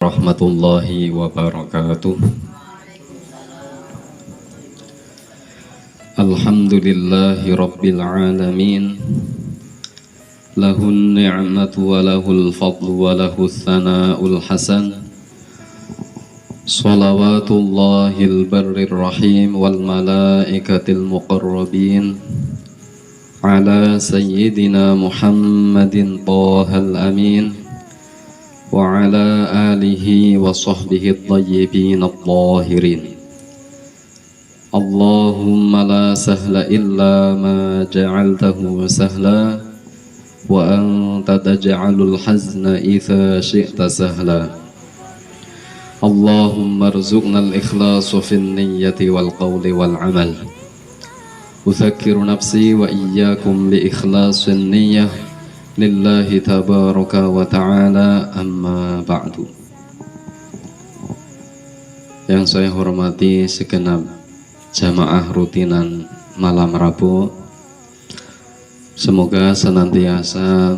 Warahmatullahi wabarakatuh. Alhamdulillahi rabbil alamin. Lahun ni'matu wa lahul fadlu wa lahus sana'ul hasan. Salawatullahil barrir rahim wal malaikatil muqarrabin ala sayyidina Muhammadin tahal amin wa ala alihi wa sahbihi at-tayyibin at-tahirin. Allahumma la sahla illa ma ja'altahu sahla wa anta taj'alul hazna idza syi'ta sahla. Allahumma arzuqna al-ikhlasa fin niyyati wal qawli wal amal. Udzakkiru nafsi wa iyyakum bi ikhlasin niyyah lillahi tabaraka wa ta'ala, amma ba'du. Yang saya hormati segenap jamaah rutinan malam Rabu, semoga senantiasa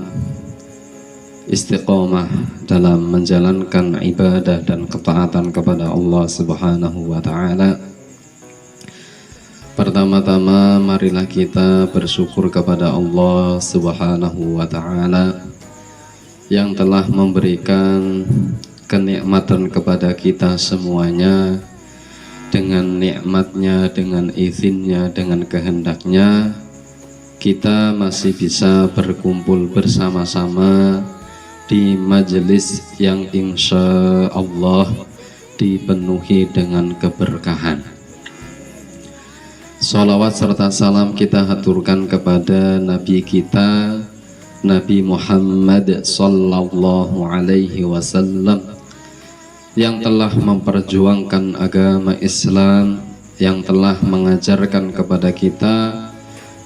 istiqomah dalam menjalankan ibadah dan ketaatan kepada Allah Subhanahu wa ta'ala. Pertama-tama marilah kita bersyukur kepada Allah Subhanahu wa ta'ala yang telah memberikan kenikmatan kepada kita semuanya. Dengan nikmatnya, dengan izinnya, dengan kehendaknya, kita masih bisa berkumpul bersama-sama di majelis yang insya Allah dipenuhi dengan keberkahan. Salawat serta salam kita haturkan kepada Nabi kita, Nabi Muhammad sallallahu alaihi wasallam, yang telah memperjuangkan agama Islam, yang telah mengajarkan kepada kita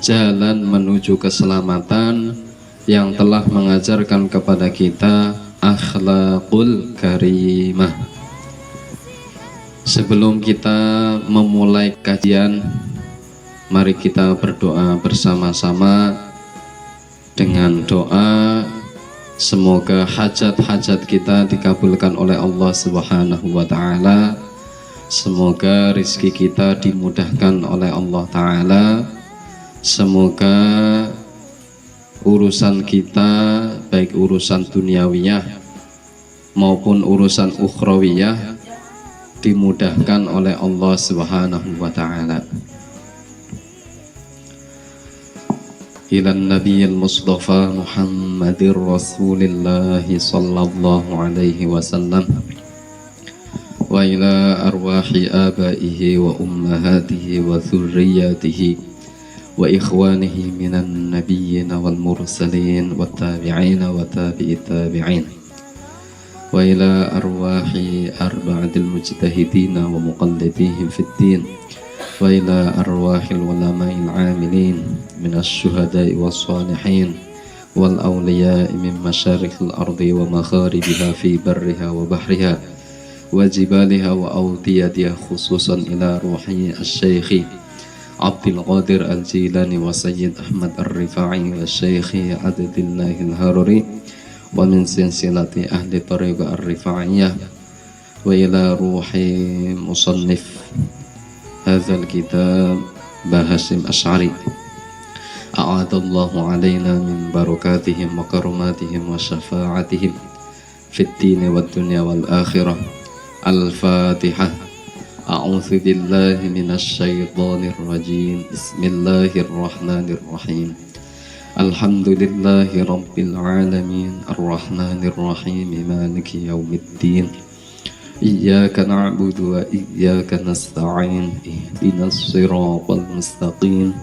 jalan menuju keselamatan, yang telah mengajarkan kepada kita akhlaqul karimah. Sebelum kita memulai kajian, mari kita berdoa bersama-sama dengan doa semoga hajat-hajat kita dikabulkan oleh Allah Subhanahu wa ta'ala. Semoga rizki kita dimudahkan oleh Allah ta'ala. Semoga urusan kita, baik urusan duniawiyah maupun urusan ukhrawiyah, dimudahkan oleh Allah Subhanahu wa ta'ala. Ilan Nabiyil Mustafa Muhammadir Rasulillah sallallahu alaihi wasallam wa ila arwahi abaihi wa ummahatihi wa dhurriyyatihi wa ikhwanihi minan nabiyyin wal mursalin wa tabi'in wa tabi'it tabi'in wa ila arwahi arba'atil mujtahidin wa muqallidihim fid din wa ila arwahil ulama'il amilin minas syuhada'i was salihin wal awliya'i min masyariqil ardi wa magharibiha fi barriha wa bahriha wa jibaliha wa awdiyatiha, khususan ila ruhi asy-syaikh Abdul Qadir al-Jilani wa Sayyid Ahmad ar-Rifa'i wa Syaikh Adadillahil Haruri wa min silsilati ahli tariqah ar-Rifa'iyah wa ila ruhi musannif hadzal kitab Bahasim Asy'ari. A'adallahu alaina min barakatihim wa karumatihim wa syafa'atihim fid dini wad dunya wal akhirah. Al-Fatihah. A'udzu billahi minasy syaithanir rajim. Bismillahirrahmanirrahim. Alhamdulillahi rabbil alamin arrahmanir rahim maliki yaumiddin. Iyyaka na'budu wa iyyaka nasta'in. Ihdinas siratal mustaqim.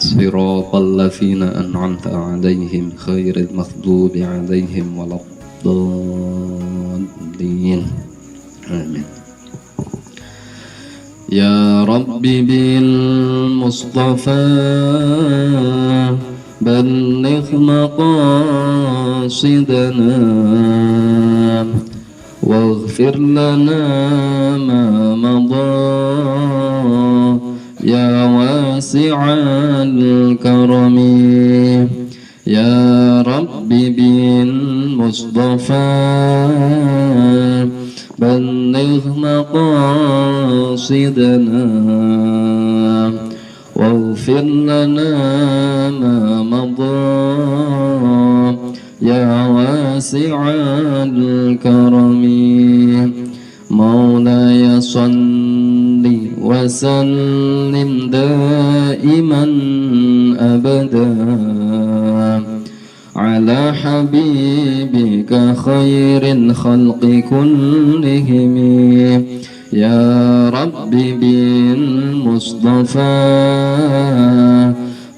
Siratal ladzina an'amta 'alaihim ghairil maghdubi 'alaihim waladdallin. Amin. Ya Rabbi bil Mustafa balligh maqasidana waghfir lana ma madha ya wasi'al karami. Ya Rabbi bil Mustafa مقاصدنا واغفر لنا ما مضى يا واسع الكرم مولاي صل وسلم دائما أبدا على حبيبك خير الخلق كلهم يا ربي بالمصطفى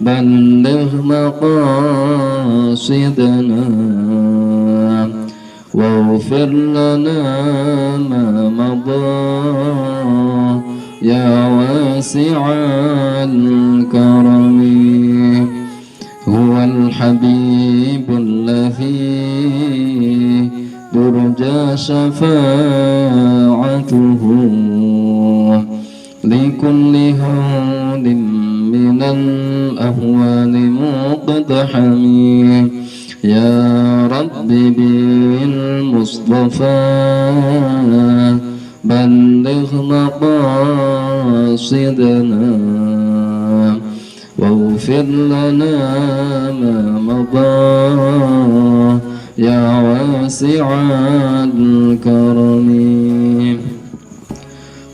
بلغ مقاصدنا واغفر لنا ما مضى يا واسع الكرم هو الحبيب الذي ترجى شفاعته لكل هول من الأهوال مقتحم يا رب بالمصطفى بلغ مقاصدنا واغفر لنا ما مضى يا واسع الكرم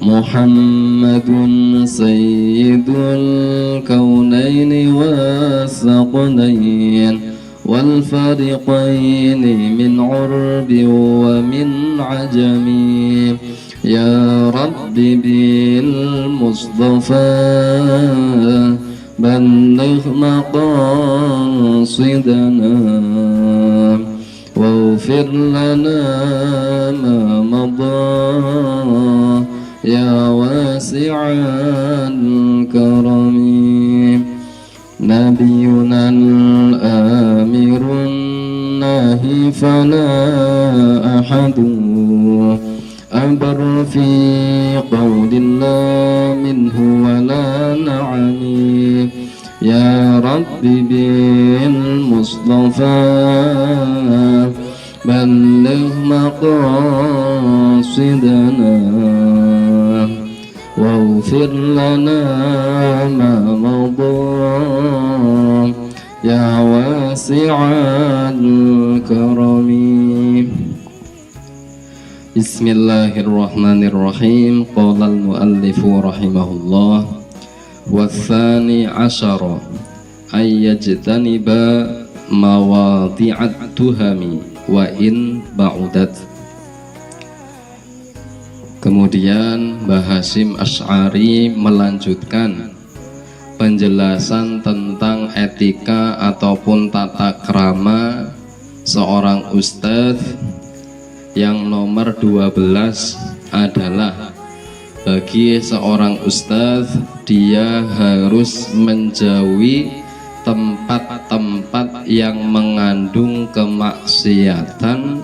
محمد سيد الكونين والثقلين والفريقين من عرب ومن عجم يا رب بالمصطفى بلغ مقاصدنا واغفر لنا ما مضى يا واسع الكرم نبينا الآمر الناهي فلا أحد أبر في قول الله منه ولا نعم يا رب بالمصطفى بلغ مقاصدنا واغفر لنا ما مضى يا واسع الكرم بسم الله الرحمن الرحيم قال المؤلف رحمه الله والثاني عشر أن يجتنب مواضع التهم وإن بعدت. Kemudian Mbah Hasyim Asy'ari melanjutkan penjelasan tentang etika ataupun tata krama seorang ustadz. Yang nomor 12 adalah bagi seorang ustadz dia harus menjauhi tempat-tempat yang mengandung kemaksiatan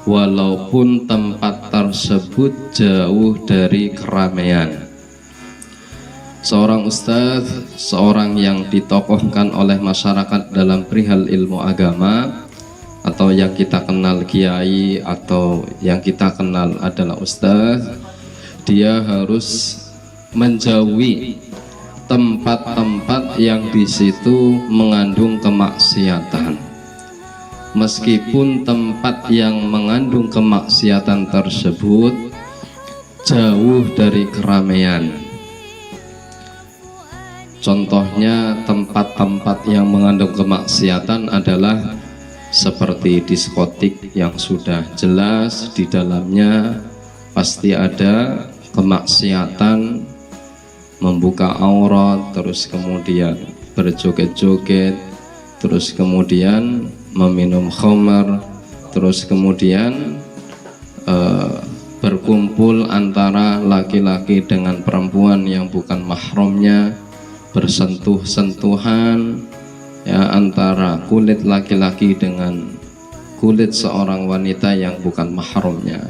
walaupun tempat tersebut jauh dari keramaian. Seorang ustadz, seorang yang ditokohkan oleh masyarakat dalam perihal ilmu agama, atau yang kita kenal kiai, atau yang kita kenal adalah ustadz, dia harus menjauhi tempat-tempat yang di situ mengandung kemaksiatan. Meskipun tempat yang mengandung kemaksiatan tersebut jauh dari keramaian. Contohnya tempat-tempat yang mengandung kemaksiatan adalah seperti diskotik yang sudah jelas di dalamnya pasti ada kemaksiatan, membuka aurat, terus kemudian berjoget-joget, terus kemudian meminum khamar, terus kemudian berkumpul antara laki-laki dengan perempuan yang bukan mahramnya, bersentuh-sentuhan ya, antara kulit laki-laki dengan kulit seorang wanita yang bukan mahramnya.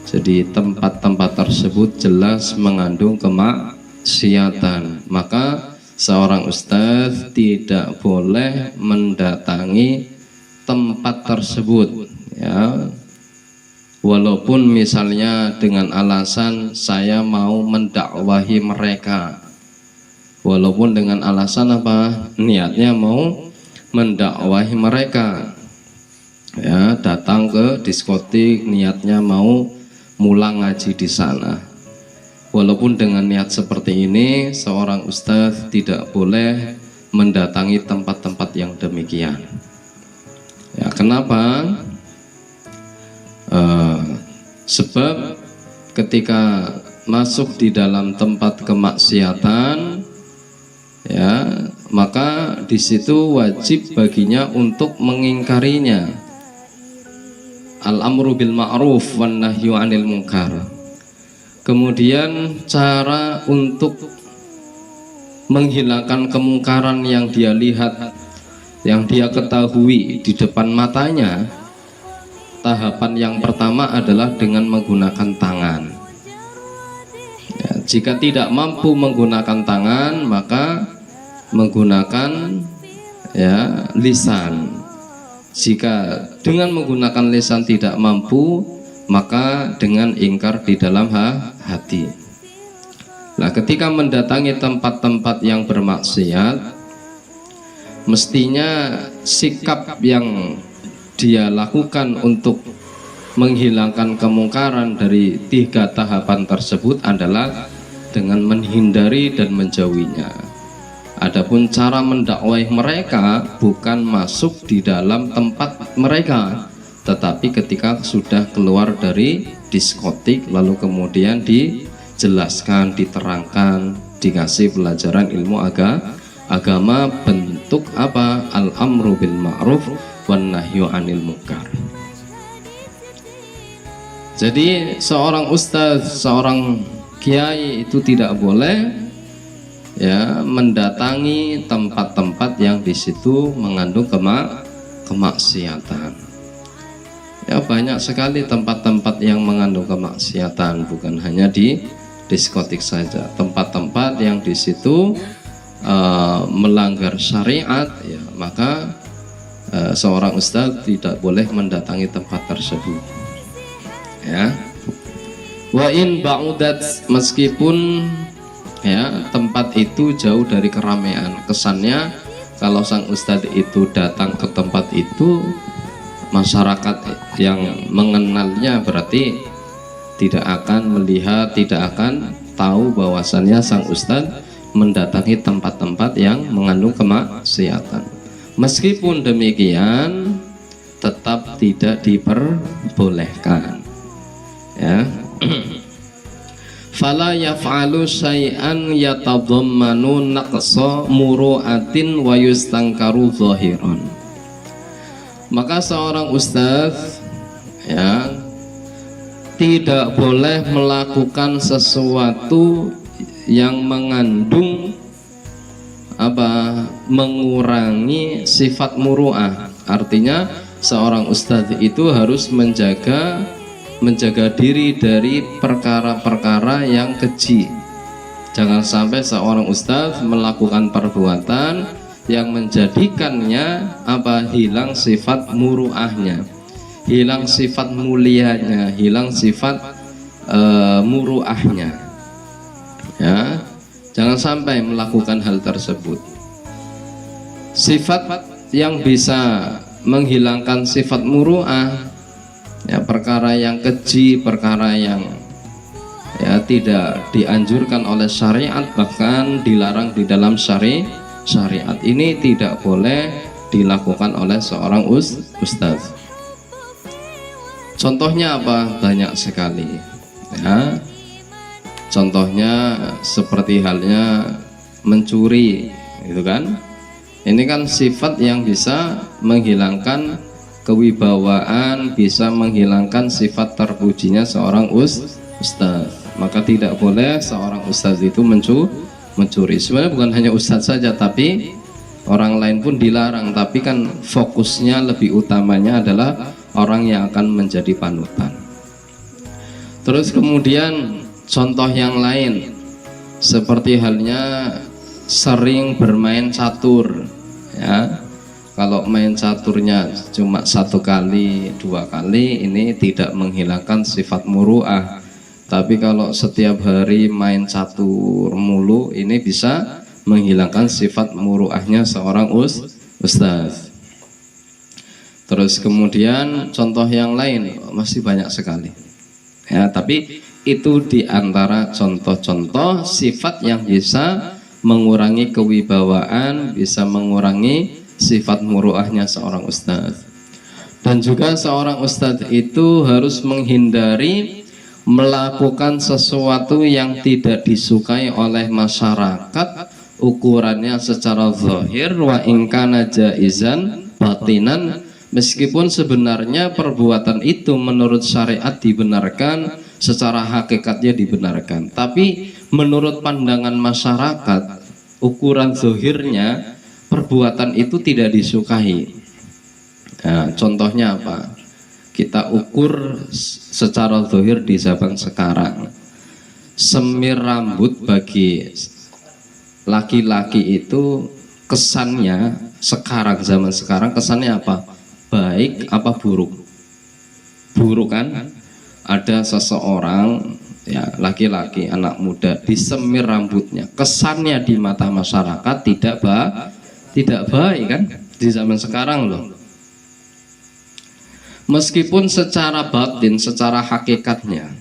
Jadi tempat-tempat tersebut jelas mengandung kemaksiatan. Maka seorang ustadz tidak boleh mendatangi tempat tersebut ya. walaupun misalnya dengan alasan saya mau mendakwahi mereka, walaupun dengan alasan apa, niatnya mau mendakwahi mereka, ya, datang ke diskotik niatnya mau mulang ngaji di sana. Walaupun dengan niat seperti ini, seorang ustadz tidak boleh mendatangi tempat-tempat yang demikian. Ya, kenapa? Sebab ketika masuk di dalam tempat kemaksiatan, ya, maka di situ wajib baginya untuk mengingkarinya. Al-amru bil ma'ruf wan nahyu 'anil munkar. Kemudian cara untuk menghilangkan kemungkaran yang dia lihat, yang dia ketahui di depan matanya, tahapan yang pertama adalah dengan menggunakan tangan. Ya, jika tidak mampu menggunakan tangan, maka menggunakan, ya, lisan. Jika dengan menggunakan lisan tidak mampu, maka dengan ingkar di dalam hati. Nah, ketika mendatangi tempat-tempat yang bermaksiat, mestinya sikap yang dia lakukan untuk menghilangkan kemungkaran dari 3 tahapan tersebut adalah dengan menghindari dan menjauhinya. Adapun cara mendakwai mereka bukan masuk di dalam tempat mereka, tetapi ketika sudah keluar dari diskotik lalu kemudian dijelaskan, diterangkan, dikasih pelajaran ilmu agama bentuk apa? Al-amru bil ma'ruf wan nahyu 'anil munkar. Jadi seorang ustadz, seorang kiai itu tidak boleh, ya, mendatangi tempat-tempat yang di situ mengandung kemaksiatan. Ya, banyak sekali tempat-tempat yang mengandung kemaksiatan, bukan hanya di diskotik saja. Tempat-tempat yang di situ melanggar syariat, ya, maka seorang ustadz tidak boleh mendatangi tempat tersebut. Ya, wa in ba'udat, meskipun, ya, tempat itu jauh dari keramaian. Kesannya kalau sang ustadz itu datang ke tempat itu, masyarakat yang mengenalnya berarti tidak akan melihat, tidak akan tahu bahwasannya sang ustadz mendatangi tempat-tempat yang mengandung kemaksiatan. Meskipun demikian, tetap tidak diperbolehkan, ya. Fala yaf'alu syai'an yatadhammanu naqsa muru'atin wa yustangkaru zahiran. Maka seorang ustadz, ya, tidak boleh melakukan sesuatu yang mengandung apa? Mengurangi sifat muru'ah. Artinya seorang ustadz itu harus menjaga diri dari perkara-perkara yang keji. Jangan sampai seorang ustadz melakukan perbuatan yang menjadikannya apa? Hilang sifat muruahnya, hilang sifat mulianya, hilang sifat muruahnya. Ya, jangan sampai melakukan hal tersebut. Sifat yang bisa menghilangkan sifat muruah, ya, perkara yang keji, perkara yang, ya, tidak dianjurkan oleh syariat, bahkan dilarang di dalam syariat, ini tidak boleh dilakukan oleh seorang ustadz. Contohnya apa? Banyak sekali, ya. Contohnya seperti halnya mencuri, gitu kan? Ini kan sifat yang bisa menghilangkan kewibawaan, bisa menghilangkan sifat terpujinya seorang ustadz. Maka tidak boleh seorang ustadz itu mencuri. Sebenarnya bukan hanya ustadz saja, tapi orang lain pun dilarang. Tapi kan fokusnya lebih utamanya adalah orang yang akan menjadi panutan. Terus kemudian contoh yang lain seperti halnya sering bermain catur, ya. Kalau main caturnya cuma 1 kali 2 kali ini tidak menghilangkan sifat muru'ah. Tapi kalau setiap hari main catur mulu ini bisa menghilangkan sifat muru'ahnya seorang ustaz. Terus kemudian contoh yang lain masih banyak sekali ya, tapi itu diantara contoh-contoh sifat yang bisa mengurangi kewibawaan, bisa mengurangi sifat muru'ahnya seorang ustaz. Dan juga seorang ustaz itu harus menghindari melakukan sesuatu yang tidak disukai oleh masyarakat, ukurannya secara zahir wa ingkana jaizan batinan, meskipun sebenarnya perbuatan itu menurut syariat dibenarkan, secara hakikatnya dibenarkan, tapi menurut pandangan masyarakat ukuran zahirnya perbuatan itu tidak disukai. Nah, contohnya apa? Kita ukur secara zahir di zaman sekarang, semir rambut bagi laki-laki itu kesannya sekarang, zaman sekarang kesannya apa? Baik apa buruk? Buruk kan? Ada seseorang ya, laki-laki anak muda disemir rambutnya, kesannya di mata masyarakat tidak baik kan di zaman sekarang loh. Meskipun secara batin, secara hakikatnya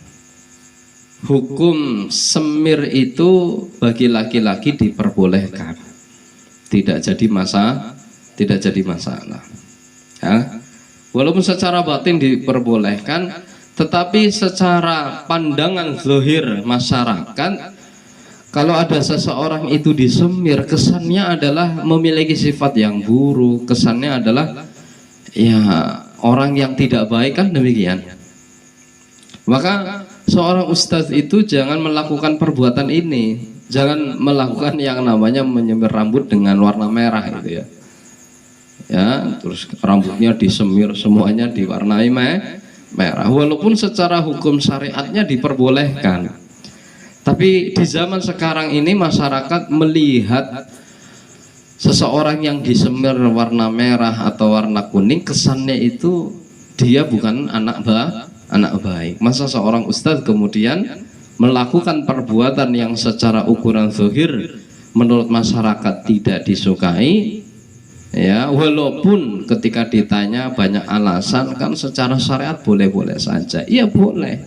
hukum semir itu bagi laki-laki diperbolehkan, tidak jadi masalah ya. Walaupun secara batin diperbolehkan, tetapi secara pandangan zahir masyarakat, kalau ada seseorang itu disemir, kesannya adalah memiliki sifat yang buruk, kesannya adalah ya orang yang tidak baik kan, demikian. Maka seorang ustadz itu jangan melakukan perbuatan ini, jangan melakukan yang namanya menyemir rambut dengan warna merah gitu ya. Ya, terus rambutnya disemir semuanya diwarnai merah, walaupun secara hukum syariatnya diperbolehkan. Tapi di zaman sekarang ini masyarakat melihat seseorang yang disemir warna merah atau warna kuning, kesannya itu dia bukan anak baik. Masa seorang ustadz kemudian melakukan perbuatan yang secara ukuran zahir menurut masyarakat tidak disukai ya, walaupun ketika ditanya banyak alasan, kan secara syariat boleh-boleh saja. Iya boleh,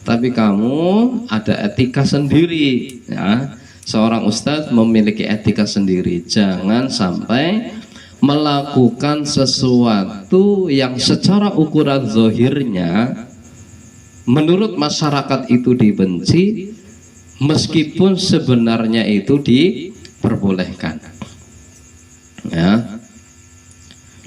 tapi kamu ada etika sendiri ya. Seorang ustadz memiliki etika sendiri, jangan sampai melakukan sesuatu yang secara ukuran zahirnya menurut masyarakat itu dibenci, meskipun sebenarnya itu diperbolehkan ya.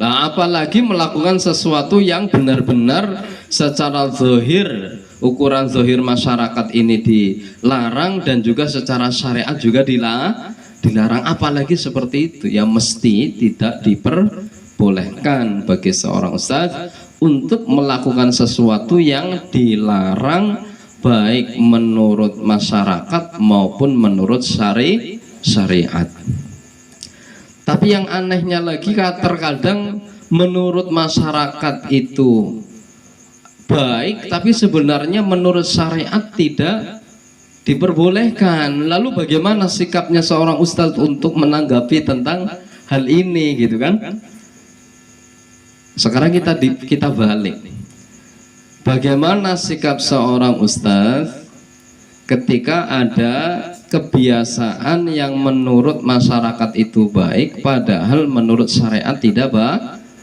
Nah, apalagi melakukan sesuatu yang benar-benar secara zahir, ukuran zahir masyarakat ini dilarang, dan juga secara syariat juga dilarang, apalagi seperti itu ya, mesti tidak diperbolehkan bagi seorang ustadz untuk melakukan sesuatu yang dilarang, baik menurut masyarakat maupun menurut syariat. Tapi yang anehnya lagi, terkadang menurut masyarakat itu baik, tapi sebenarnya menurut syariat tidak diperbolehkan. Lalu bagaimana sikapnya seorang ustadz untuk menanggapi tentang hal ini gitu kan? Sekarang kita balik. Bagaimana sikap seorang ustadz ketika ada kebiasaan yang menurut masyarakat itu baik, padahal menurut syariat tidak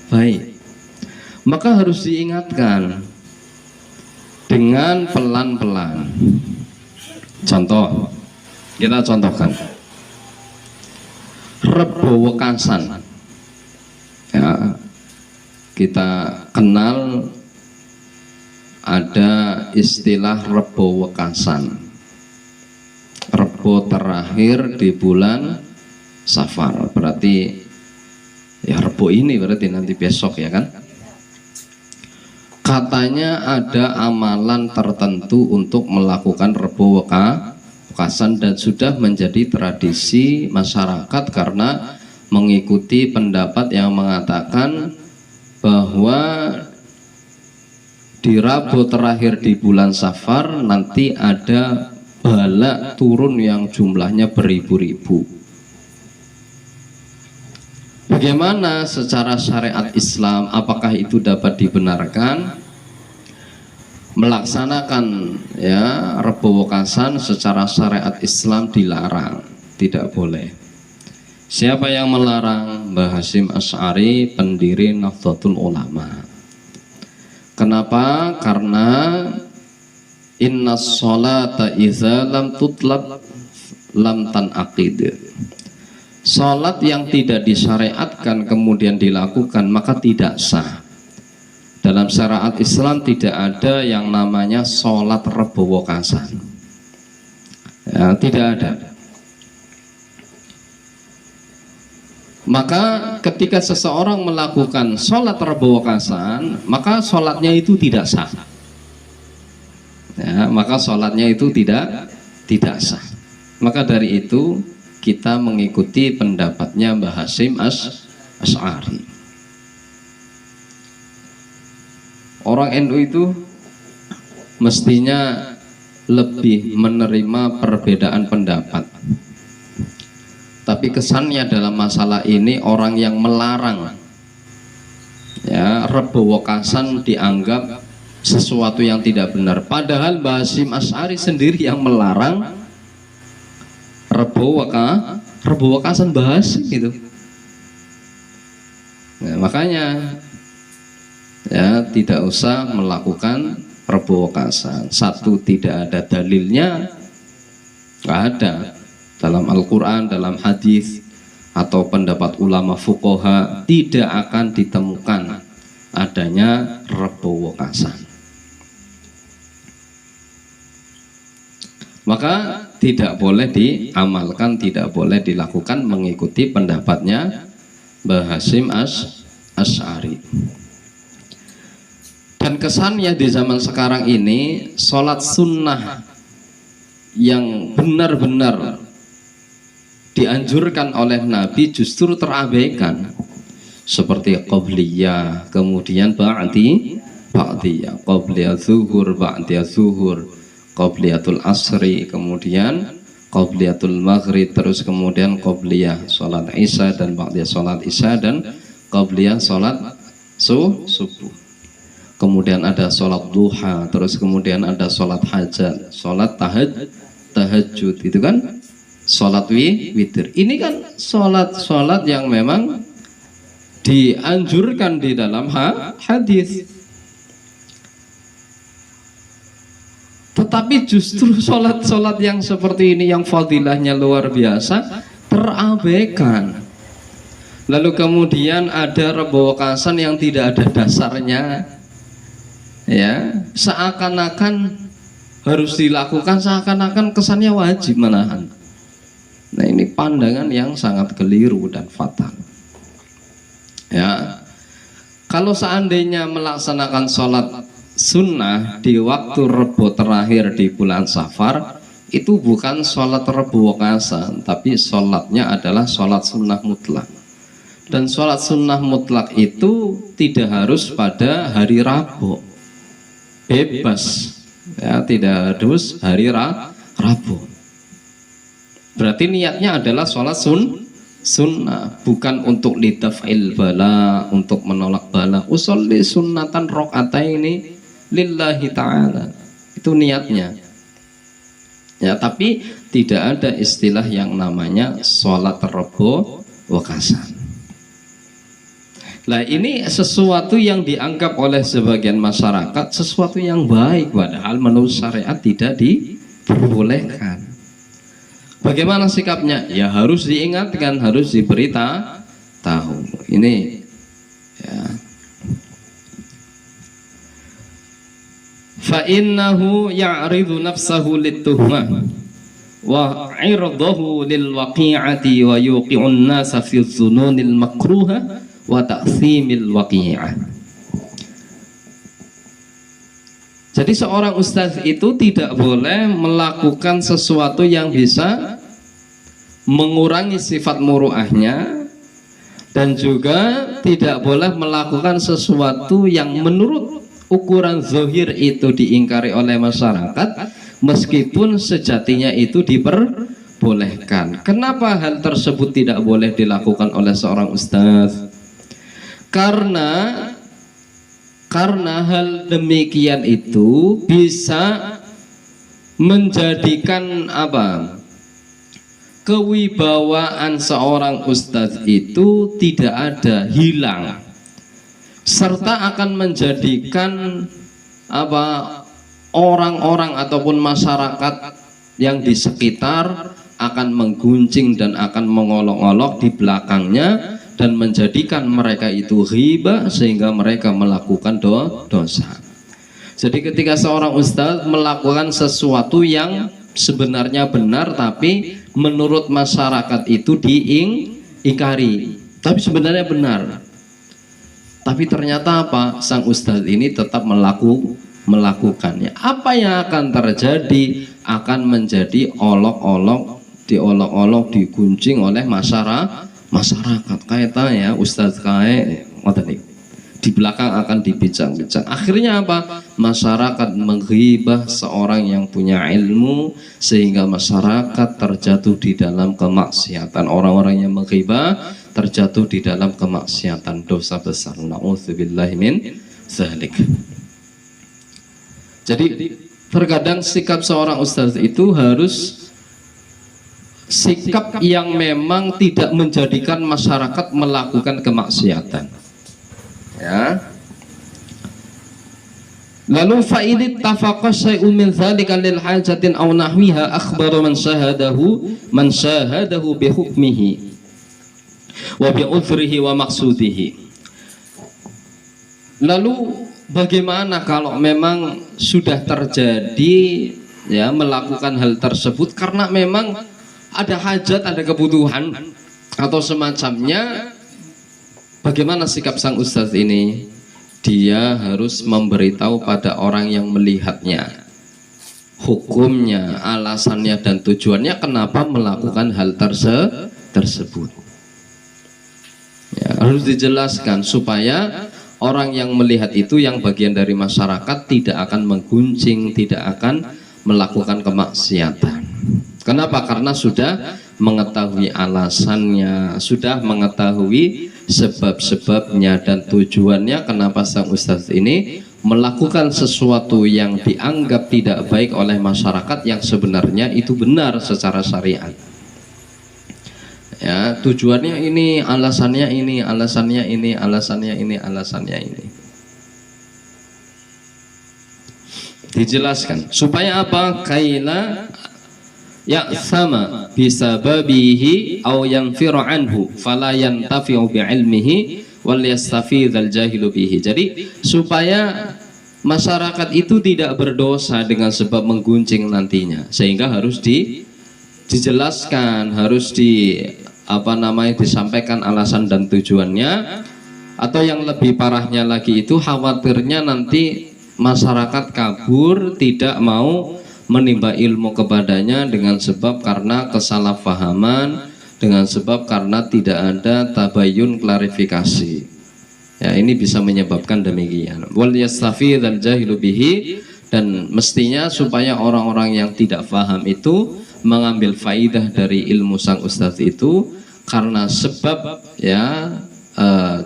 baik? Maka harus diingatkan dengan pelan-pelan. Contoh, kita contohkan Rebo Wekasan ya, kita kenal ada istilah Rebo Wekasan, Rebo terakhir di bulan Safar, berarti ya Rebo ini berarti nanti besok ya kan. Katanya ada amalan tertentu untuk melakukan Rebo Wekasan, dan sudah menjadi tradisi masyarakat karena mengikuti pendapat yang mengatakan bahwa di Rabu terakhir di bulan Safar nanti ada bala turun yang jumlahnya beribu-ribu. Bagaimana secara syariat Islam, apakah itu dapat dibenarkan? Melaksanakan ya Rebo Wekasan secara syariat Islam dilarang, tidak boleh. Siapa yang melarang? Mbah Hasyim Asy'ari, pendiri Nahdlatul Ulama. Kenapa? Karena innas sholata idza lam tutlab lam tanaqid. Salat yang tidak disyariatkan kemudian dilakukan maka tidak sah. Dalam syariat Islam tidak ada yang namanya sholat Rebo Wekasan, ya, tidak ada. Maka ketika seseorang melakukan sholat Rebo Wekasan, maka sholatnya itu tidak sah, ya, maka sholatnya itu tidak sah. Maka dari itu kita mengikuti pendapatnya Mbah Hasyim Asy'ari. Orang NU itu mestinya lebih menerima perbedaan pendapat. Tapi kesannya dalam masalah ini orang yang melarang ya Rebo Wekasan dianggap sesuatu yang tidak benar. Padahal Mbah Hasyim Asy'ari sendiri yang melarang Rebo Wekasan Mbah Hasyim itu. Nah, makanya ya tidak usah melakukan Rebo Wekasan. Satu, tidak ada dalilnya, nggak ada dalam Al-Quran, dalam hadis atau pendapat ulama fuqaha, tidak akan ditemukan adanya Rebo Wekasan. Maka tidak boleh diamalkan, tidak boleh dilakukan mengikuti pendapatnya Mbah Hasyim Asy'ari. Dan kesannya di zaman sekarang ini sholat sunnah yang benar-benar dianjurkan oleh Nabi justru terabaikan, seperti qobliyah, kemudian ba'diyah, qobliyah zuhur, ba'diyah zuhur, qobliyatul asri, kemudian qobliyatul maghrib, terus kemudian qobliyah sholat isya dan ba'diyah sholat isya dan qobliyah sholat subuh. Kemudian ada sholat duha, terus kemudian ada sholat hajat, sholat tahajud, itu kan sholat witir. Ini kan sholat yang memang dianjurkan di dalam hadis. Tetapi justru sholat yang seperti ini yang fadilahnya luar biasa terabaikan. Lalu kemudian ada Rebo Wekasan yang tidak ada dasarnya, ya, seakan-akan harus dilakukan, seakan-akan kesannya wajib menahan. Nah, ini pandangan yang sangat keliru dan fatal. Ya, kalau seandainya melaksanakan sholat sunnah di waktu Rebo terakhir di bulan Safar, itu bukan sholat Rebo Wekasan, tapi sholatnya adalah sholat sunnah mutlak. Dan sholat sunnah mutlak itu tidak harus pada hari Rabu, bebas, ya, tidak harus hari Rabu. Berarti niatnya adalah sholat sunnah, bukan untuk lidaf'il bala, untuk menolak bala. Usolli sunnatan rok'ataini lillahi ta'ala, itu niatnya, ya. Tapi tidak ada istilah yang namanya sholat Rebo Wekasan. Nah, ini sesuatu yang dianggap oleh sebagian masyarakat sesuatu yang baik, padahal menurut syariat tidak diperbolehkan. Bagaimana sikapnya? Ya harus diingatkan, harus diberitahu. Ini ya. Fa innahu ya'ridu nafsahu lit-tuhmah wa 'irdahu lil waqi'ati wa yuqi'un nasa fi dzununil makruha wa ta'thimil waqi'ah. Jadi seorang ustaz itu tidak boleh melakukan sesuatu yang bisa mengurangi sifat muru'ahnya dan juga tidak boleh melakukan sesuatu yang menurut ukuran zahir itu diingkari oleh masyarakat, meskipun sejatinya itu diperbolehkan. Kenapa hal tersebut tidak boleh dilakukan oleh seorang ustaz? Karena hal demikian itu bisa menjadikan kewibawaan seorang ustadz itu tidak ada, hilang, serta akan menjadikan orang-orang ataupun masyarakat yang di sekitar akan mengguncing dan akan mengolok-olok di belakangnya dan menjadikan mereka itu ghibah sehingga mereka melakukan dosa. Jadi ketika seorang ustadz melakukan sesuatu yang sebenarnya benar tapi menurut masyarakat itu diingkari, tapi sebenarnya benar, tapi ternyata sang ustadz ini tetap melakukannya, apa yang akan terjadi? Akan menjadi olok-olok, diolok-olok, diguncing oleh masyarakat. Kayak ya ustadz kayak di belakang akan dibincang-bincang. Akhirnya masyarakat menghibah seorang yang punya ilmu sehingga masyarakat terjatuh di dalam kemaksiatan. Orang-orang yang menghibah terjatuh di dalam kemaksiatan, dosa besar. Na'udzubillahi min dzalik. Jadi terkadang sikap seorang ustaz itu harus sikap yang memang tidak menjadikan masyarakat melakukan kemaksiatan. Ya. Lalu fa'idit tafaqa syai'un min dzalika lil hajatin aw nahwiha akhbara man syahadahu bi hukmihi wa bi udhrihi wa maqsudihi. Lalu bagaimana kalau memang sudah terjadi ya melakukan hal tersebut karena memang ada hajat, ada kebutuhan atau semacamnya? Bagaimana sikap sang ustadz ini? Dia harus memberitahu pada orang yang melihatnya hukumnya, alasannya dan tujuannya kenapa melakukan hal tersebut. Ya, harus dijelaskan supaya orang yang melihat itu yang bagian dari masyarakat tidak akan mengguncing, tidak akan melakukan kemaksiatan. Kenapa? Karena sudah mengetahui alasannya, sudah mengetahui sebab-sebabnya dan tujuannya kenapa sang ustadz ini melakukan sesuatu yang dianggap tidak baik oleh masyarakat yang sebenarnya itu benar secara syariat. Ya, tujuannya ini, alasannya ini, alasannya ini, alasannya ini, alasannya ini. Dijelaskan supaya apa? Kaila ya sama bisa babihi au yanfiru anhu fala yantafi'u bi'ilmihi wal yastafidhal jahilu bihi. Jadi supaya masyarakat itu tidak berdosa dengan sebab mengguncing nantinya, sehingga harus dijelaskan, harus disampaikan alasan dan tujuannya. Atau yang lebih parahnya lagi itu khawatirnya nanti masyarakat kabur, tidak mau menimba ilmu kepadanya dengan sebab karena kesalahpahaman, dengan sebab karena tidak ada tabayun, klarifikasi. Ya, ini bisa menyebabkan demikian. Wal yastafidhal jahilu bihi, dan mestinya supaya orang-orang yang tidak paham itu mengambil faidah dari ilmu sang ustadz itu, karena sebab ya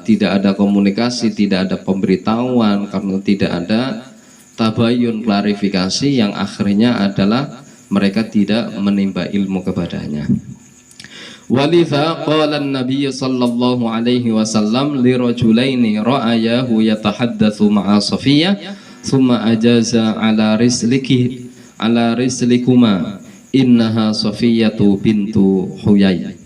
tidak ada komunikasi, tidak ada pemberitahuan, karena tidak ada tabayun, klarifikasi, yang akhirnya adalah mereka tidak menimba ilmu kepadanya. Walidha qala an-nabiy sallallahu alaihi wasallam li rajulaini ra'ayahu yatahaddatsu ma'a Safiyyah thumma ajaza ala rislikuma innaha Safiyyatu bintu Huyai.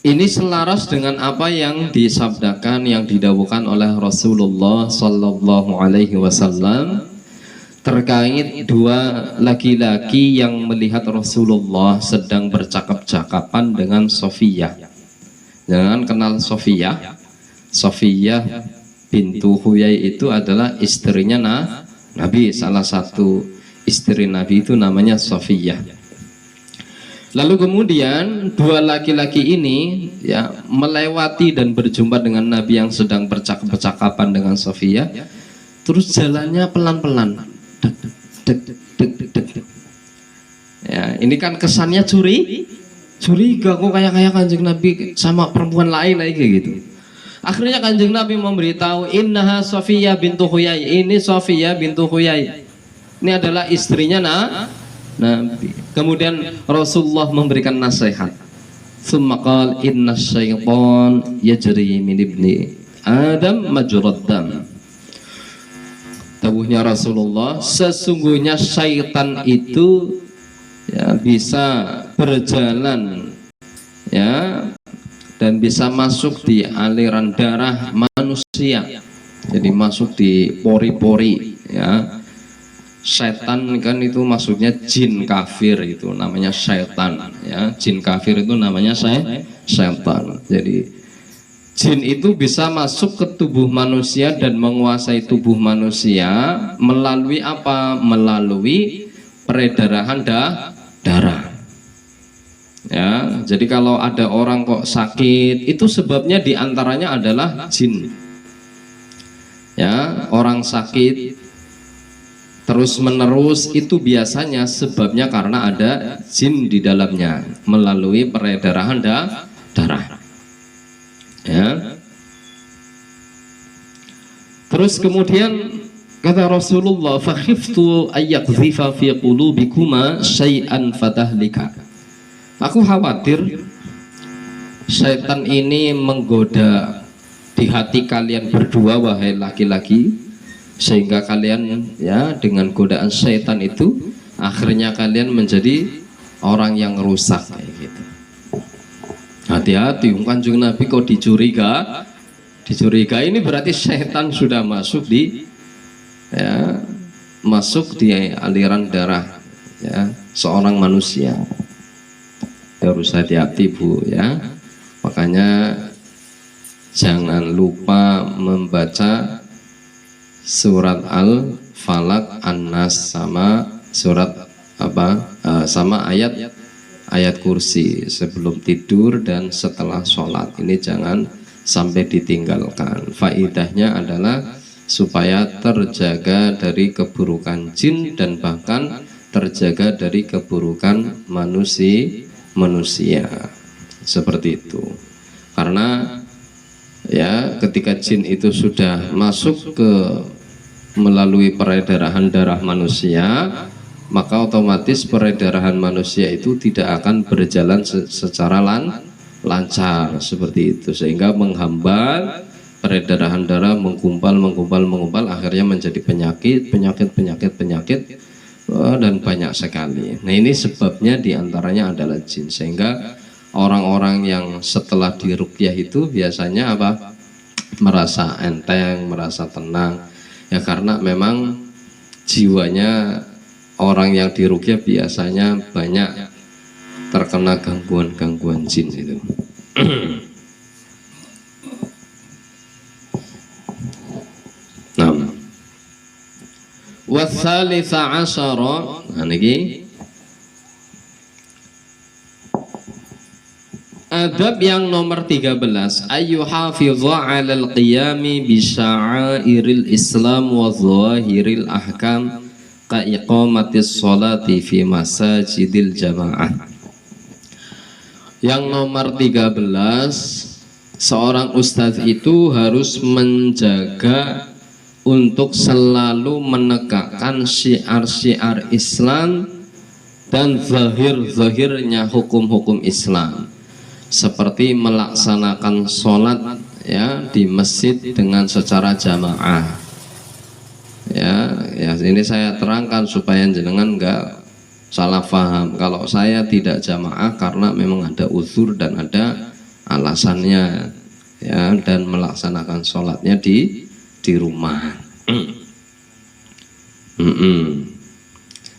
Ini selaras dengan apa yang disabdakan, yang didawuhkan oleh Rasulullah Sallallahu Alaihi Wasallam terkait dua laki-laki yang melihat Rasulullah sedang bercakap-cakapan dengan Safiyyah. Jangan kenal Safiyyah. Safiyyah bintu Huyai itu adalah istrinya Nabi, salah satu istri Nabi itu namanya Safiyyah. Lalu kemudian dua laki-laki ini ya melewati dan berjumpa dengan Nabi yang sedang bercakap-cakapan dengan Sofia. Terus jalannya pelan-pelan. Dek, dek, dek, dek, dek. Ya, ini kan kesannya curiga kok kayak Kanjeng Nabi sama perempuan lain lagi gitu. Akhirnya Kanjeng Nabi memberitahu, innaha Sofia bintu Huyai. Ini Sofia bintu Huyai. Ini adalah istrinya Nabi. Kemudian Rasulullah memberikan nasihat. Tsumma qala inna syaitan yajri min ibni Adam majrad dam. Dawuhnya Rasulullah, sesungguhnya syaitan itu ya bisa berjalan ya dan bisa masuk di aliran darah manusia. Jadi masuk di pori-pori ya. Setan kan itu maksudnya jin kafir, itu namanya setan ya. Jin kafir itu namanya setan. Jadi jin itu bisa masuk ke tubuh manusia dan menguasai tubuh manusia melalui apa? Melalui peredaran darah ya. Jadi kalau ada orang kok sakit, itu sebabnya diantaranya adalah jin ya. Orang sakit terus menerus itu biasanya sebabnya karena ada jin di dalamnya melalui peredaran darah ya. Terus kemudian kata Rasulullah, fakhiftu ayyakzifa fi qulubikuma syai'an fatahlika. Aku khawatir syaitan ini menggoda di hati kalian berdua wahai laki-laki, sehingga kalian ya dengan godaan syaitan itu akhirnya kalian menjadi orang yang rusak kayak gitu. Hati-hati, Kanjeng Nabi kok dicuriga ini berarti syaitan sudah masuk di ya, masuk di aliran darah ya seorang manusia. Harus hati-hati Bu ya. Makanya jangan lupa membaca surat Al-Falaq, An-Nas sama surat sama ayat kursi sebelum tidur dan setelah sholat. Ini jangan sampai ditinggalkan. Faidahnya adalah supaya terjaga dari keburukan jin dan bahkan terjaga dari keburukan manusia seperti itu. Karena ya ketika jin itu sudah masuk ke melalui peredaran darah manusia, maka otomatis peredaran manusia itu tidak akan berjalan secara lancar seperti itu, sehingga menghambat peredaran darah, menggumpal akhirnya menjadi penyakit dan banyak sekali. Nah ini sebabnya diantaranya adalah jin, sehingga orang-orang yang setelah diruqyah itu biasanya apa? Merasa enteng, merasa tenang ya, karena memang jiwanya orang yang diruqyah biasanya banyak terkena gangguan jin itu. Nah, wasalisa asyara, nah niki adab yang nomor 13, ayyuhafidha 'alal qiyami bi sya'airil Islam wa dhahiril ahkam ka iqamatis sholati fi masajidil jamaah. Yang nomor 13, seorang ustadz itu harus menjaga untuk selalu menegakkan syiar-syiar Islam dan zahir-zahirnya hukum-hukum Islam, seperti melaksanakan sholat ya di masjid dengan secara jamaah. Ya ini saya terangkan supaya jenengan enggak salah paham. Kalau saya tidak jamaah karena memang ada uzur dan ada alasannya ya, dan melaksanakan sholatnya di rumah.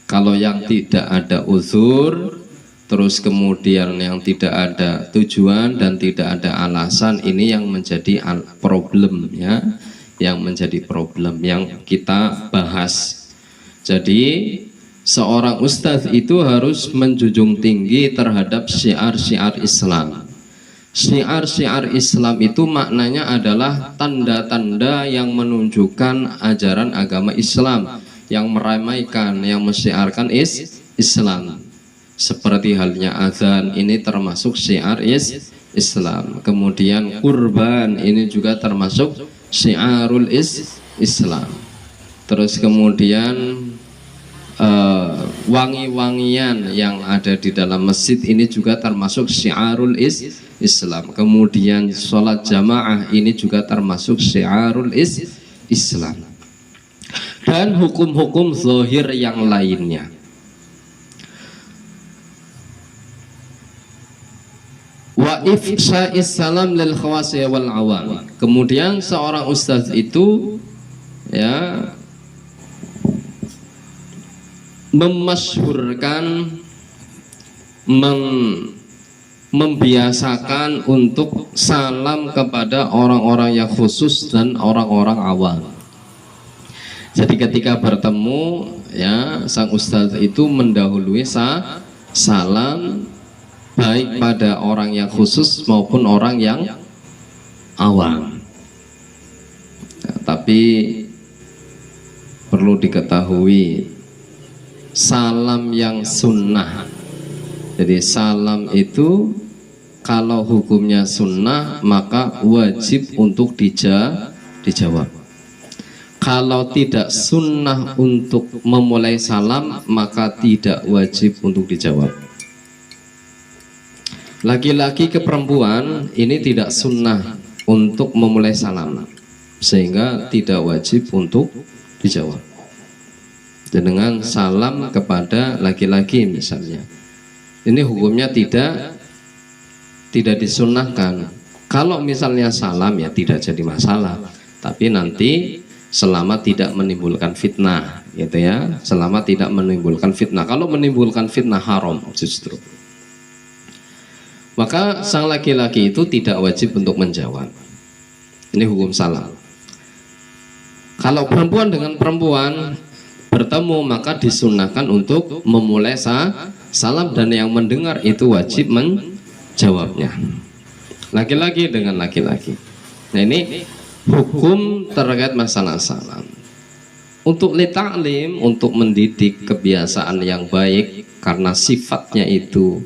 Kalau yang tidak ada uzur, terus kemudian yang tidak ada tujuan dan tidak ada alasan, ini yang menjadi problem ya, yang menjadi problem yang kita bahas. Jadi seorang ustadz itu harus menjunjung tinggi terhadap syiar-syiar Islam. Syiar-syiar Islam itu maknanya adalah tanda-tanda yang menunjukkan ajaran agama Islam, yang meramaikan, yang mensyiarkan Islam. Seperti halnya azan, ini termasuk syiar Islam. Kemudian kurban, ini juga termasuk syiarul Islam. Terus kemudian wangi-wangian yang ada di dalam masjid ini juga termasuk syiarul Islam. Kemudian sholat jamaah ini juga termasuk syiarul Islam. Dan hukum-hukum zahir yang lainnya. Wa ifsha'is salam lil khawasi wal awam. Kemudian seorang ustadz itu ya memasyhurkan, membiasakan untuk salam kepada orang-orang yang khusus dan orang-orang awam. Jadi ketika bertemu ya, sang ustadz itu mendahului salam baik pada orang yang khusus maupun orang yang awam. Nah, tapi perlu diketahui salam yang sunnah. Jadi salam itu kalau hukumnya sunnah maka wajib untuk dijawab. Kalau tidak sunnah untuk memulai salam maka tidak wajib untuk dijawab. Laki-laki ke perempuan ini tidak sunnah untuk memulai salam, sehingga tidak wajib untuk dijawab. Dengan salam kepada laki-laki misalnya, ini hukumnya tidak disunnahkan. Kalau misalnya salam ya tidak jadi masalah, tapi nanti selama tidak menimbulkan fitnah, gitu ya. Selama tidak menimbulkan fitnah. Kalau menimbulkan fitnah haram justru. Maka sang laki-laki itu tidak wajib untuk menjawab. Ini hukum salam. Kalau perempuan dengan perempuan bertemu maka disunnahkan untuk memulai salam dan yang mendengar itu wajib menjawabnya. Laki-laki dengan laki-laki. Nah ini hukum terkait masalah salam. Untuk lita'lim, untuk mendidik kebiasaan yang baik karena sifatnya itu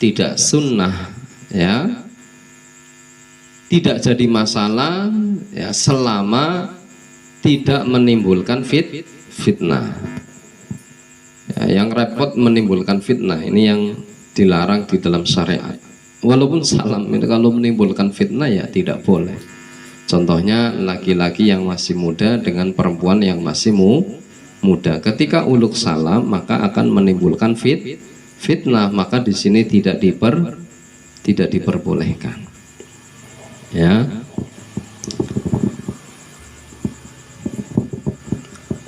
tidak sunnah ya, tidak jadi masalah ya, selama tidak menimbulkan fitnah ya. Yang repot menimbulkan fitnah, ini yang dilarang di dalam syariat. Walaupun salam ini kalau menimbulkan fitnah ya tidak boleh. Contohnya laki-laki yang masih muda dengan perempuan yang masih muda, ketika uluk salam maka akan menimbulkan fitnah, maka di sini tidak diperbolehkan ya.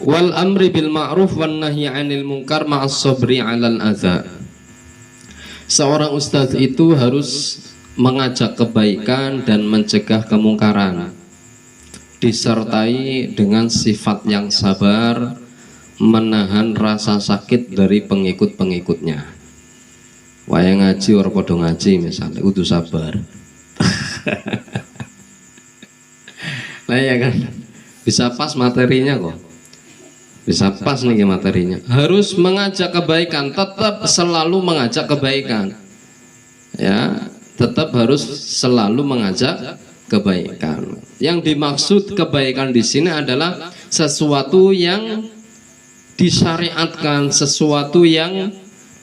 Wal amri bil ma'ruf wan nahyi 'anil munkar ma'as sabri 'alal adza. Seorang ustadz itu harus mengajak kebaikan dan mencegah kemungkaran, disertai dengan sifat yang sabar, menahan rasa sakit dari pengikut-pengikutnya. Wayang ngaji orang podo ngaji misalnya, kudu sabar. Nah ya kan, bisa pas materinya kok. Bisa pas nih materinya. Harus mengajak kebaikan, tetap selalu mengajak kebaikan. Ya, tetap harus selalu mengajak kebaikan. Yang dimaksud kebaikan di sini adalah sesuatu yang disyariatkan, sesuatu yang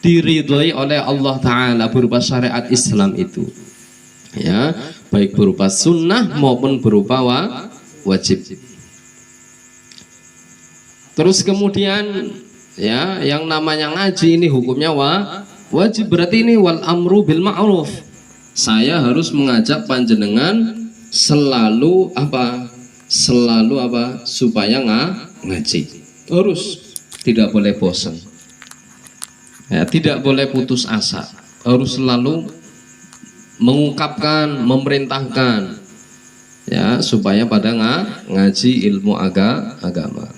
diridhoi oleh Allah Ta'ala berupa syariat Islam itu ya, baik berupa sunnah maupun berupa wajib. Terus kemudian ya, yang namanya ngaji ini hukumnya wajib, berarti ini wal amru bil ma'ruf. Saya harus mengajak panjenengan selalu apa? Selalu apa? Supaya ngaji. Harus, tidak boleh bosan. Ya, tidak boleh putus asa. Harus selalu mengungkapkan, memerintahkan ya, supaya pada ngaji ilmu agama.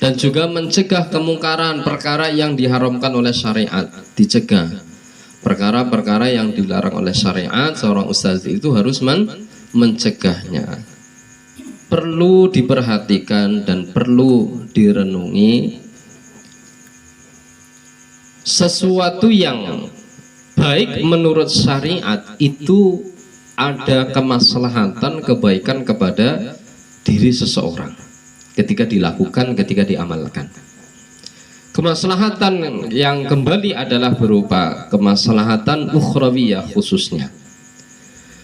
dan juga mencegah kemungkaran, perkara yang diharamkan oleh syariat dicegah. Perkara-perkara yang dilarang oleh syariat, seorang ustaz itu harus mencegahnya. Perlu diperhatikan dan perlu direnungi. Sesuatu yang baik menurut syariat itu ada kemaslahatan, kebaikan kepada diri seseorang ketika dilakukan, ketika diamalkan. Kemaslahatan yang kembali adalah berupa kemaslahatan ukhrawiyah khususnya.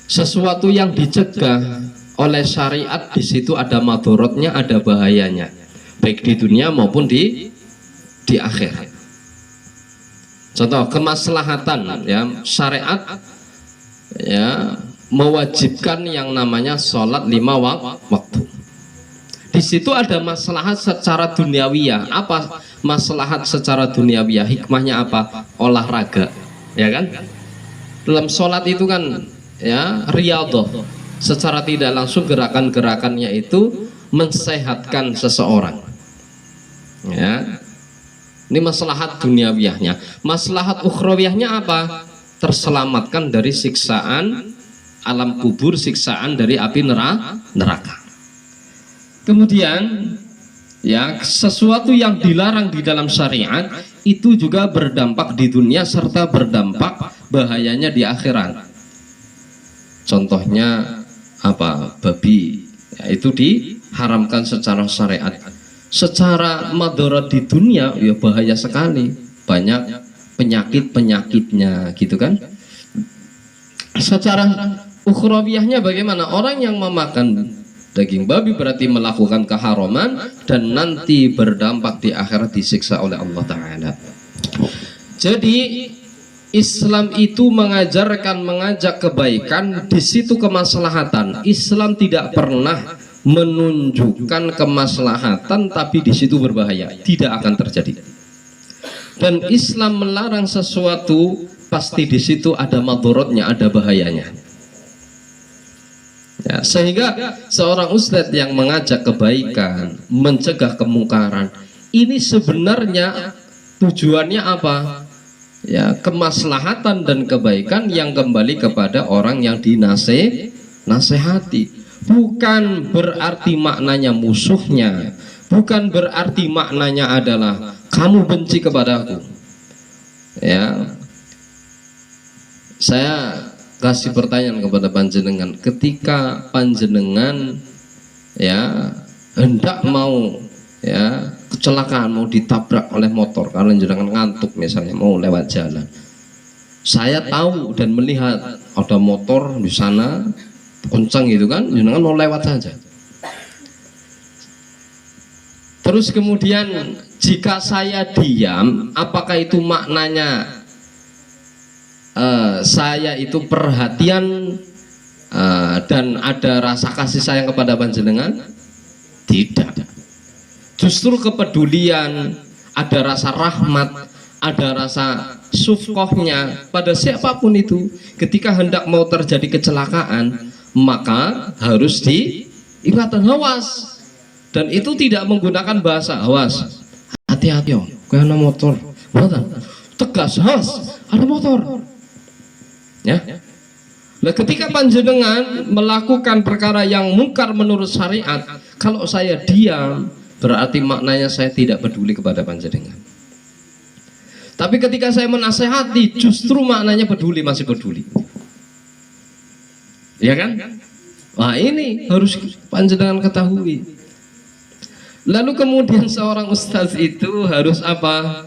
Sesuatu yang dicegah oleh syariat, di situ ada madorotnya, ada bahayanya, baik di dunia maupun di akhirat. Contoh kemaslahatan, ya, syariat ya mewajibkan yang namanya sholat 5 waktu. Di situ ada maslahat secara duniawiyah. Apa maslahat secara duniawiyah? Hikmahnya apa? Olahraga, ya kan? Dalam sholat itu kan ya riyadhah, secara tidak langsung gerakan-gerakannya itu mensehatkan seseorang. Ya. Ini maslahat duniawiyahnya. Maslahat ukhrawiyahnya apa? Terselamatkan dari siksaan alam kubur, siksaan dari api neraka. Kemudian ya, sesuatu yang dilarang di dalam syariat itu juga berdampak di dunia serta berdampak bahayanya di akhirat. Contohnya apa? Babi, ya, itu diharamkan secara syariat. Secara madarat di dunia ya bahaya sekali, banyak penyakit-penyakitnya gitu kan. Secara ukhrawiyahnya bagaimana? Orang yang memakan daging babi berarti melakukan keharaman dan nanti berdampak di akhirat disiksa oleh Allah Ta'ala. Jadi Islam itu mengajak kebaikan, di situ kemaslahatan. Islam tidak pernah menunjukkan kemaslahatan tapi di situ berbahaya, tidak akan terjadi. Dan Islam melarang sesuatu pasti di situ ada madorotnya, ada bahayanya. Ya, sehingga seorang ustadz yang mengajak kebaikan, mencegah kemungkaran, ini sebenarnya tujuannya apa? Ya, kemaslahatan dan kebaikan yang kembali kepada orang yang dinasehati. Bukan berarti maknanya musuhnya, bukan berarti maknanya adalah kamu benci kepadaku. Ya, saya kasih pertanyaan kepada panjenengan, ketika panjenengan ya hendak mau ya kecelakaan, mau ditabrak oleh motor karena jenengan ngantuk misalnya, mau lewat jalan, saya tahu dan melihat ada motor di sana kencang gitu kan, jenengan mau lewat saja. Terus kemudian jika saya diam, apakah itu maknanya saya itu perhatian dan ada rasa kasih sayang kepada panjenengan? Tidak. Justru kepedulian, ada rasa rahmat, ada rasa sufkohnya pada siapapun itu. Ketika hendak mau terjadi kecelakaan, maka harus diingatkan, awas. Dan itu tidak menggunakan bahasa awas, hati-hati yo, kayak ada motor, tegas, awas, ada motor. Ya. Nah, ketika panjenengan melakukan perkara yang mungkar menurut syariat, kalau saya diam, berarti maknanya saya tidak peduli kepada panjenengan. Tapi ketika saya menasehati, justru maknanya peduli, masih peduli. Ya kan? Wah, ini harus panjenengan ketahui. Lalu kemudian seorang ustaz itu harus apa?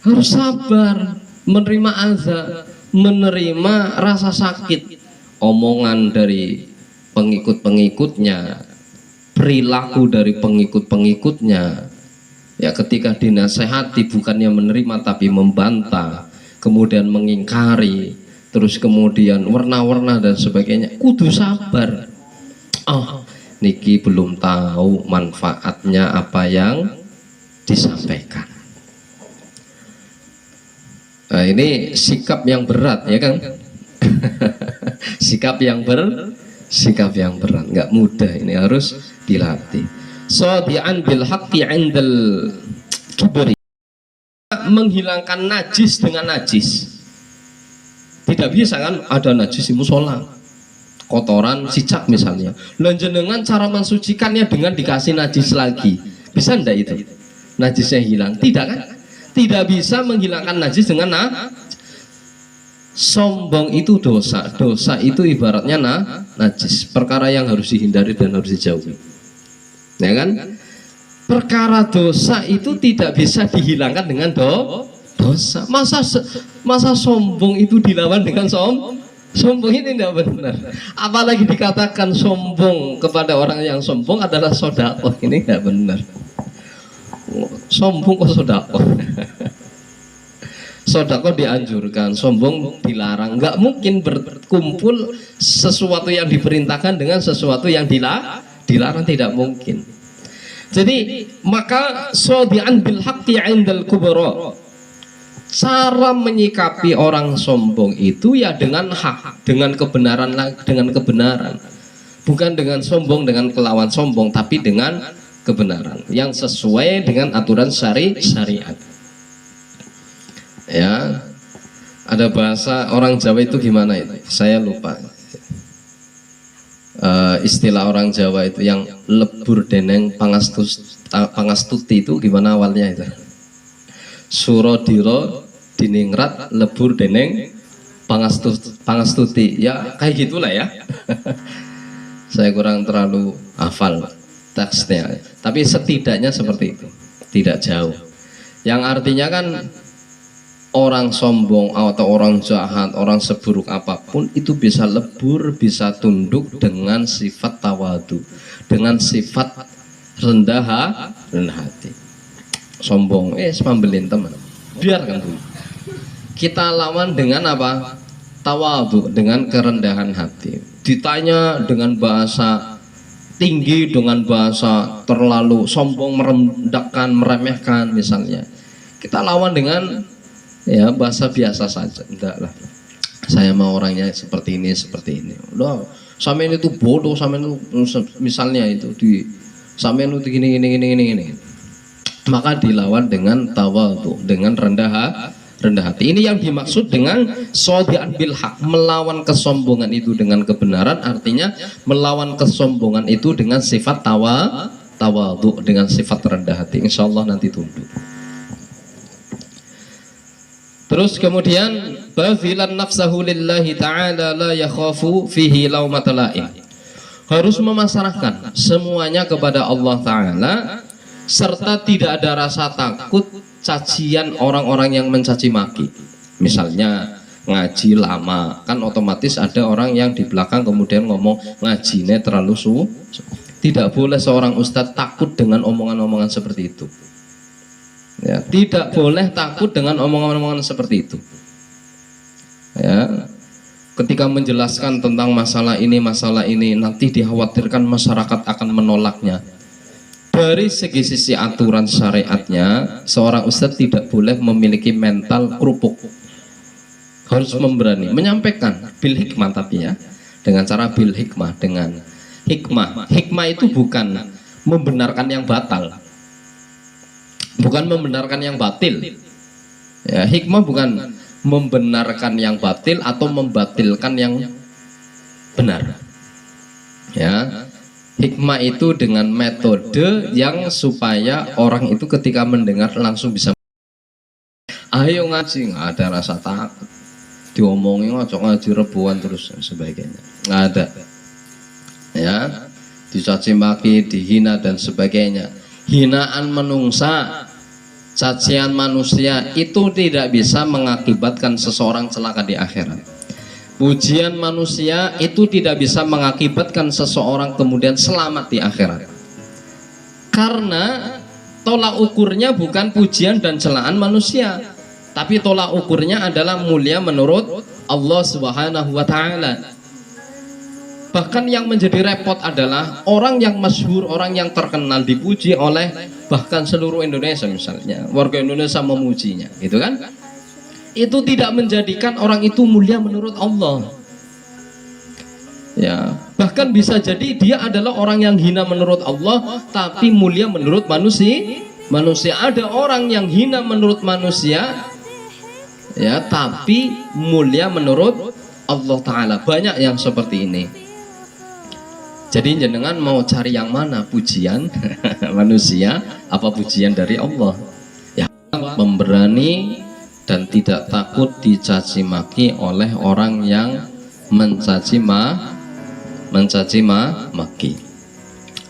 Harus sabar, menerima azab, menerima rasa sakit, omongan dari pengikut-pengikutnya, perilaku dari pengikut-pengikutnya. Ya, ketika dinasehati bukannya menerima tapi membantah, kemudian mengingkari, terus kemudian warna-warna dan sebagainya, kudu sabar. Oh, niki belum tahu manfaatnya apa yang disampaikan. Nah, ini sikap yang berat, ya kan? sikap yang berat, nggak mudah, ini harus dilatih. shadi'an bil haqqi 'indal kibri, menghilangkan najis dengan najis. Tidak bisa kan ada najis di musola, kotoran cicak misalnya, lanjenengan cara mensucikannya dengan dikasih najis lagi, bisa ndak itu najisnya hilang? Tidak kan? Tidak bisa menghilangkan najis dengan sombong itu dosa. Dosa itu ibaratnya najis, perkara yang harus dihindari dan harus dijauhi, ya kan? Perkara dosa itu tidak bisa dihilangkan dengan dosa. Masa sombong itu dilawan dengan sombong, ini tidak benar. Apalagi dikatakan sombong kepada orang yang sombong adalah sedekah, ini tidak benar. Sombong kok sedekah? Sedekah dianjurkan, sombong dilarang. Nggak mungkin berkumpul sesuatu yang diperintahkan dengan sesuatu yang dilarang, tidak mungkin. Jadi maka shadi'an bil haqqi 'indal kubra, cara menyikapi orang sombong itu ya dengan hak, dengan kebenaran, bukan dengan sombong dengan kelawan sombong, tapi dengan kebenaran yang sesuai dengan aturan syariat. Ya, ada bahasa orang Jawa itu gimana itu? Saya lupa. Istilah orang Jawa itu yang lebur deneng pangastuti itu gimana awalnya itu? Surodiro diningrat lebur deneng pangastuti, ya kayak gitulah ya. Saya kurang terlalu hafal teksnya, tapi setidaknya seperti itu, tidak jauh. Yang artinya kan orang sombong atau orang jahat, orang seburuk apapun itu bisa lebur, bisa tunduk dengan sifat tawadu, dengan sifat rendah hati. Sombong, pembelin teman, biarkan dulu. Kita lawan dengan apa? Tawadu, dengan kerendahan hati. Ditanya dengan bahasa tinggi, dengan bahasa terlalu sombong, merendahkan, meremehkan misalnya, kita lawan dengan ya bahasa biasa saja. Enggak lah, saya mau orangnya seperti ini. Udah, sampean itu bodoh, sampean itu misalnya itu di sampean itu gini. Maka dilawan dengan tawadhu, dengan rendah hati. Ini yang dimaksud dengan shadi'an bil haq, melawan kesombongan itu dengan kebenaran. Artinya melawan kesombongan itu dengan sifat tawadhu, dengan sifat rendah hati. Insya Allah nanti tunduk. Terus kemudian bazilan nafsahu lillahi ta'ala la yakhafu fihi laumata la'im, harus memasrahkan semuanya kepada Allah Ta'ala serta tidak ada rasa takut cacian orang-orang yang mencaci maki. Misalnya ngaji lama, kan otomatis ada orang yang di belakang kemudian ngomong ngajinya terlalu tidak boleh seorang ustadz takut dengan omongan-omongan seperti itu. Ya, tidak boleh takut dengan omongan-omongan seperti itu. Ya, ketika menjelaskan tentang masalah ini nanti dikhawatirkan masyarakat akan menolaknya. Dari segi sisi aturan syariatnya, seorang ustadz tidak boleh memiliki mental kerupuk. Harus memberani menyampaikan bil hikmah, tapi ya dengan cara bil hikmah, dengan hikmah. Hikmah itu bukan membenarkan yang batal, bukan membenarkan yang batil. Ya, hikmah bukan membenarkan yang batil atau membatilkan yang benar. Ya, hikmah itu dengan metode yang supaya orang itu ketika mendengar langsung bisa, ayo ngaji, nggak ada rasa takut, diomongin ngocok ngaji rebuan terus dan sebagainya, nggak ada. Ya, dicaci maki, dihina dan sebagainya. Hinaan menungsa, cacian manusia itu tidak bisa mengakibatkan seseorang celaka di akhirat. Pujian manusia itu tidak bisa mengakibatkan seseorang kemudian selamat di akhirat. Karena tolak ukurnya bukan pujian dan celaan manusia, tapi tolak ukurnya adalah mulia menurut Allah Subhanahu wa Ta'ala. Bahkan yang menjadi repot adalah orang yang masyhur, orang yang terkenal, dipuji oleh bahkan seluruh Indonesia, misalnya warga Indonesia memujinya, gitu kan? Itu tidak menjadikan orang itu mulia menurut Allah. Ya, bahkan bisa jadi dia adalah orang yang hina menurut Allah tapi mulia menurut manusia. Ada orang yang hina menurut manusia ya, tapi mulia menurut Allah Ta'ala. Banyak yang seperti ini. Jadi jenengan mau cari yang mana, pujian manusia apa pujian dari Allah? Ya, memberani dan tidak takut dicaci maki oleh orang yang mencaci maki.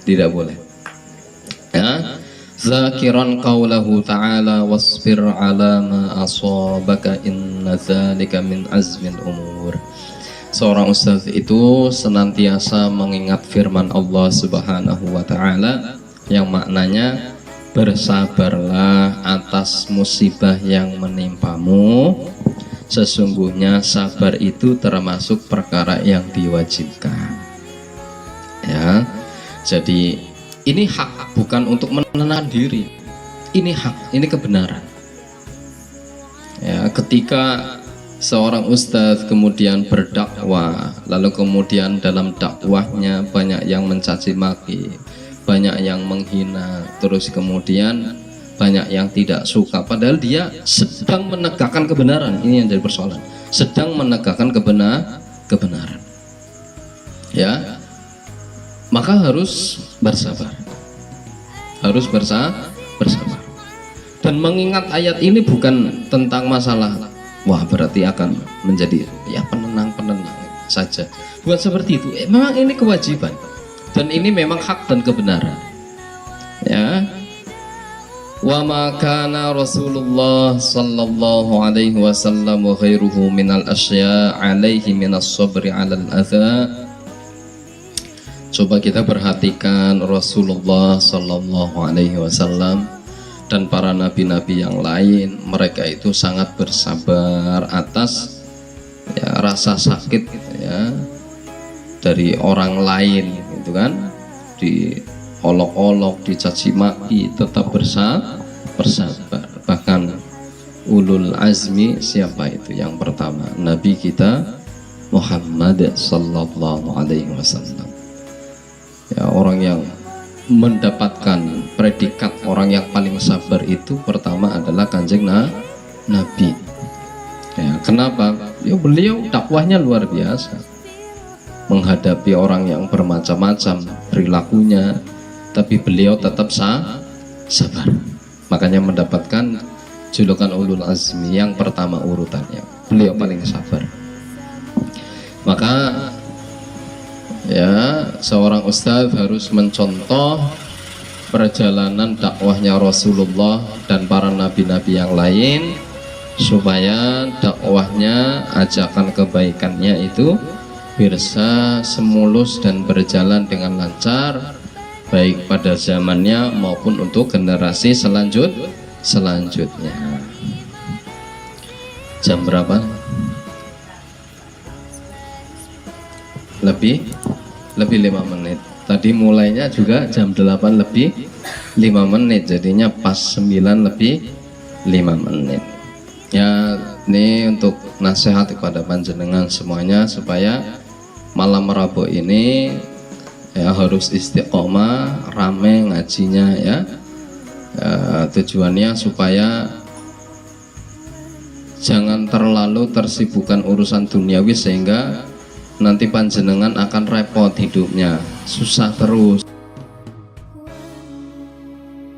Tidak boleh. Ya, zakiran qaulahu ta'ala wasbir ala ma asabaka inna dzalika min azmil umur. Seorang ustaz itu senantiasa mengingat firman Allah Subhanahu wa taala yang maknanya bersabarlah atas musibah yang menimpamu, sesungguhnya sabar itu termasuk perkara yang diwajibkan. Ya. Jadi ini hak, bukan untuk menenang diri. Ini hak, ini kebenaran. Ya, ketika seorang ustadz kemudian berdakwah, lalu kemudian dalam dakwahnya banyak yang mencaci maki, banyak yang menghina, terus kemudian banyak yang tidak suka, padahal dia sedang menegakkan kebenaran. Ini yang jadi persoalan, sedang menegakkan kebenaran. Ya, maka harus bersabar, bersabar. Dan mengingat ayat ini bukan tentang masalah wah berarti akan menjadi ya penenang saja, bukan seperti itu. Memang ini kewajiban dan ini memang hak dan kebenaran. Ya, wa ma kana Rasulullah sallallahu alaihi wasallam wa khairuhu minal asya alaihi minas sabri alal adza. Coba kita perhatikan Rasulullah sallallahu alaihi wasallam dan para nabi-nabi yang lain, mereka itu sangat bersabar atas ya, rasa sakit ya dari orang lain, gitu kan, diolok-olok, dicaci maki, tetap bersabar. Bahkan ulul azmi siapa itu? Yang pertama Nabi kita Muhammad sallallahu alaihi wasallam. Ya, orang yang mendapatkan predikat orang yang paling sabar itu pertama adalah Kanjeng Nabi. Ya, kenapa? Ya, beliau dakwahnya luar biasa, menghadapi orang yang bermacam-macam perilakunya, tapi beliau tetap sabar. Makanya mendapatkan julukan ulul azmi yang pertama urutannya. Beliau paling sabar. Maka ya, seorang ustadz harus mencontoh perjalanan dakwahnya Rasulullah dan para nabi-nabi yang lain supaya dakwahnya, ajakan kebaikannya itu bisa semulus dan berjalan dengan lancar, baik pada zamannya maupun untuk generasi selanjutnya. Jam berapa? Lebih 5 menit. Tadi mulainya juga jam 8 lebih 5 menit, jadinya pas 9 lebih 5 menit. Ya, ini untuk nasihat kepada panjenengan semuanya supaya malam Rabu ini ya harus istiqomah, rame ngajinya ya. Tujuannya supaya jangan terlalu tersibukkan urusan duniawi sehingga nanti panjenengan akan repot hidupnya, susah terus.